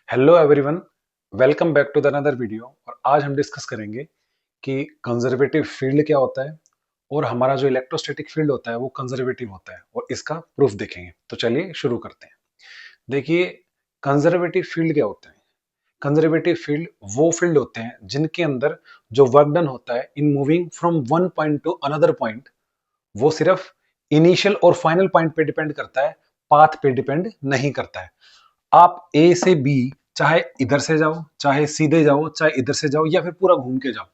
Hello everyone, welcome back to the another video. और आज हम डिस्कस करेंगे कि कंजर्वेटिव फील्ड क्या होता है और हमारा जो इलेक्ट्रोस्टैटिक फील्ड होता है वो कंजर्वेटिव होता है और इसका प्रूफ देखेंगे। तो चलिए शुरू करते हैं। देखिए, कंजर्वेटिव फील्ड क्या होता है। कंजर्वेटिव फील्ड वो फील्ड होते हैं जिनके अंदर जो वर्क डन होता है in moving from one point two another point, वो सिर्फ इनिशियल और फाइनल पॉइंट पे डिपेंड करता है, पाथ पे डिपेंड नहीं करता है। आप ए से बी चाहे इधर से जाओ, चाहे सीधे जाओ, चाहे इधर से जाओ या फिर पूरा घूम के जाओ,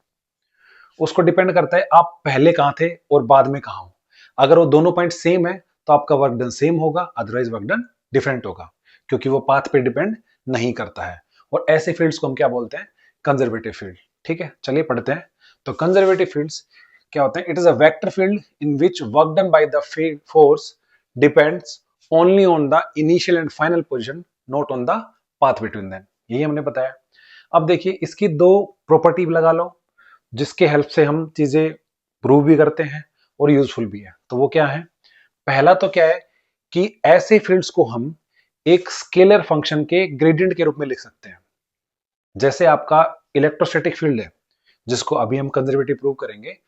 उसको डिपेंड करता है आप पहले कहां थे और बाद में कहां हो। अगर वो दोनों पॉइंट सेम है तो आपका वर्क डन सेम होगा, अदरवाइज वर्क डन डिफरेंट होगा, क्योंकि वो पाथ पे डिपेंड नहीं करता है। और ऐसे फील्ड्स को हम क्या बोलते हैं? Conservative field. ठीक है, चलिए पढ़ते हैं। तो कंजर्वेटिव फील्ड्स क्या होते हैं? It is a vector field in which work done by the force depends only on the initial and final position, not on the path between them. यही हमने बताया। अब देखिए, इसकी दो प्रॉपर्टी लगा लो जिसके हेल्प से हम चीजें प्रूव भी करते हैं और यूजफुल भी है। तो वो क्या है? पहला तो क्या है कि ऐसे फील्ड्स को हम एक स्केलर फंक्शन के ग्रेडियंट के रूप में लिख सकते हैं। जैसे आपका इलेक्ट्रोस्टैटिक फील्ड है, जिसको अभी हम कंजर्वेटिव प्रूव करेंगे।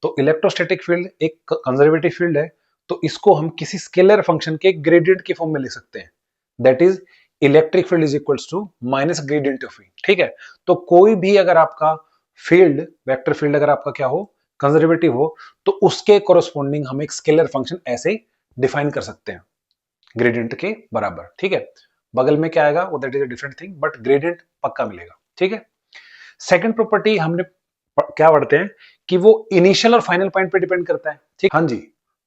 तो इलेक्ट्रोस्टैटिक फील्ड एक कंजर्वेटिव फील्ड है, तो इसको हम किसी स्केलर फंक्शन के ग्रेडियंट के फॉर्म में लिख सकते हैं। That is electric field is equals to minus gradient of E. ठीक है, तो कोई भी अगर आपका फील्ड, वेक्टर फील्ड अगर आपका क्या हो, कंजर्वेटिव हो, तो उसके कोरोस्पोंडिंग हम एक स्केलर फंक्शन ऐसे डिफाइन कर सकते हैं, ग्रेडियंट के बराबर। ठीक है, बगल में क्या आएगा वो that is a different thing, but gradient पक्का मिलेगा। ठीक है, सेकंड प्रॉपर्टी हमने क्या पढ़ते हैं कि वो इनिशियल और फाइनल पॉइंट पे डिपेंड करता है। ठीक, हाँ जी।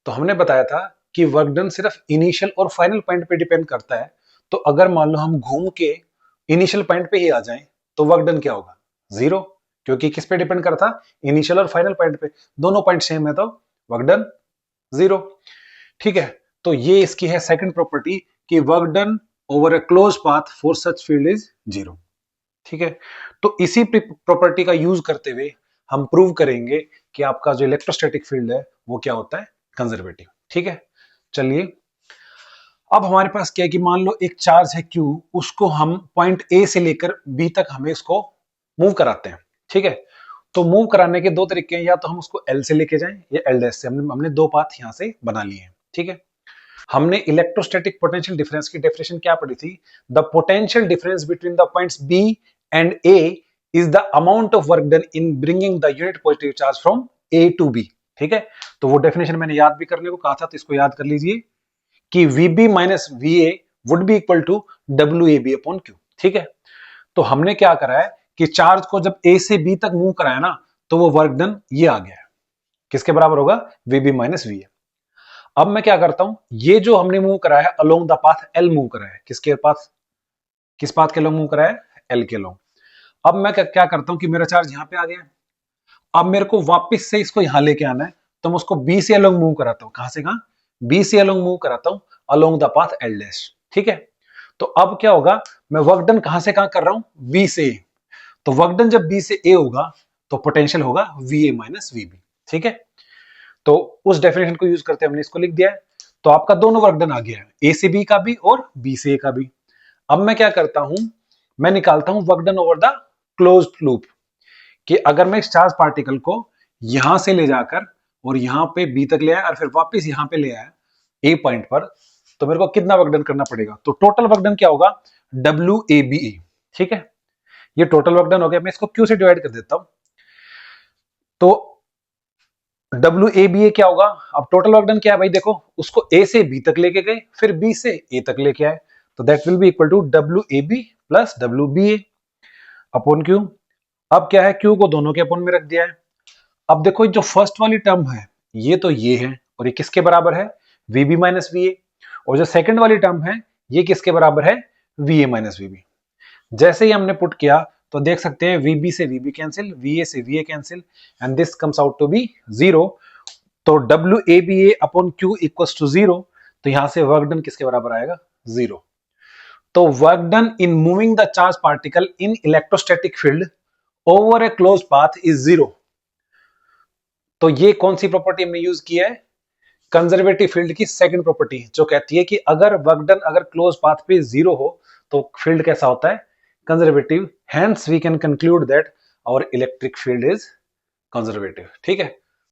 तो हमने बताया था कि वर्क डन सिर्फ इनिशियल और फाइनल पॉइंट पे डिपेंड करता है। तो अगर मान लो हम घूम के इनिशियल पॉइंट पे ही आ जाएं तो वर्क डन क्या होगा? जीरो, क्योंकि किस पे डिपेंड करता? इनिशियल और फाइनल पॉइंट पे। दोनों पॉइंट सेम है तो वर्क डन जीरो। ठीक है, तो ये इसकी है सेकंड प्रॉपर्टी कि work done over a close path for such field is zero. ठीक है, तो इसी प्रॉपर्टी का यूज करते हुए हम प्रूव करेंगे कि आपका जो इलेक्ट्रोस्टैटिक फील्ड है वो क्या होता है? कंजर्वेटिव। ठीक है, चलिए। अब हमारे पास क्या है कि मान लो एक चार्ज है Q, उसको हम पॉइंट ए से लेकर बी तक हमें इसको मूव कराते हैं। ठीक है, तो मूव कराने के दो तरीके हैं, या तो हम उसको L से लेके जाएं या L डैश से। हमने दो पाथ यहां से बना लिए हैं। ठीक है, हमने इलेक्ट्रोस्टैटिक पोटेंशियल डिफरेंस की डेफिनेशन क्या पढ़ी थी? The potential difference between the points B and A is the amount of work done in bringing the unit positive charge from A to B. ठीक है, तो वो डेफिनेशन मैंने याद भी करने को कहा था, तो इसको याद कर लीजिए कि VB minus VA would be equal to WAB upon Q। ठीक है, तो हमने क्या करा है कि चार्ज को जब A से B तक मूव कराया ना, तो वो वर्क डन ये आ गया है, किसके बराबर होगा? VB minus VA। अब मैं क्या करता हूं, ये जो हमने मूव कराया है along the path L move कराया है, किसके पाथ, किस पाथ के अलोंग मूव कराया है? L के अलोंग। अब मैं क्या करता हूं कि मेरा चार्ज यहां पे आ गया। अब मेरे को वापस से इसको यहां लेके आना है, तो मैं उसको बी से अलोंग मूव कराता हूं। कहां से कहां? बी से अलोंग मूव कराता हूं, along the path L dash. ठीक है, तो अब क्या होगा, मैं वर्क डन कहां से कहां कर रहा हूं? बी से ए। तो वर्क डन जब बी से ए होगा तो पोटेंशियल होगा VA माइनस VB। ठीक है, तो उस डेफिनेशन को यूज करते हमने इसको लिख दिया है। तो आपका दोनों वर्क डन आ गया है, ए से बी का भी और बी से ए का भी। अब मैं क्या करता हूं, मैं निकालता हूं work done over the closed loop, कि अगर मैं इस चार्ज पार्टिकल को यहां से ले जाकर और यहां पे बी तक ले आया और फिर वापस यहां पे ले आया ए पॉइंट पर, तो मेरे को कितना वर्क डन करना पड़ेगा? तो टोटल वर्क डन क्या होगा? WABE। ठीक है, ये टोटल वर्क डन हो गया। मैं इसको Q से डिवाइड कर देता हूं, तो WABA क्या होगा? अब टोटल वर्क डन क्या है भाई? देखो, उसको A से B तक लेके गए, फिर B से A तक लेके आए, तो that will be equal to WAB plus WBA upon Q। अब क्या है, Q को दोनों के अपॉन में रख दिया है। अब देखो, जो फर्स्ट वाली टर्म है ये है, और ये किसके बराबर है? VB minus VA। और जो सेकंड वाली टर्म है ये किसके बराबर है? VA minus VB। जैसे ही हमने पुट किया तो देख सकते हैं VB से VB कैंसिल, VA से VA cancel, and this comes out to be zero. तो WABA upon Q equals to zero. तो यहां से वर्क डन किसके बराबर आएगा? जीरो। तो work done in moving the charge particle in electrostatic field over A close path is zero. तो ये कौन सी प्रॉपर्टी हमने यूज की है? कंजर्वेटिव फील्ड की सेकंड प्रॉपर्टी, जो कहती है कि अगर वर्क डन अगर क्लोज पाथ पे जीरो हो तो फील्ड कैसा होता है? Conservative, hence we can conclude that our electric field is conservative. ठीक है,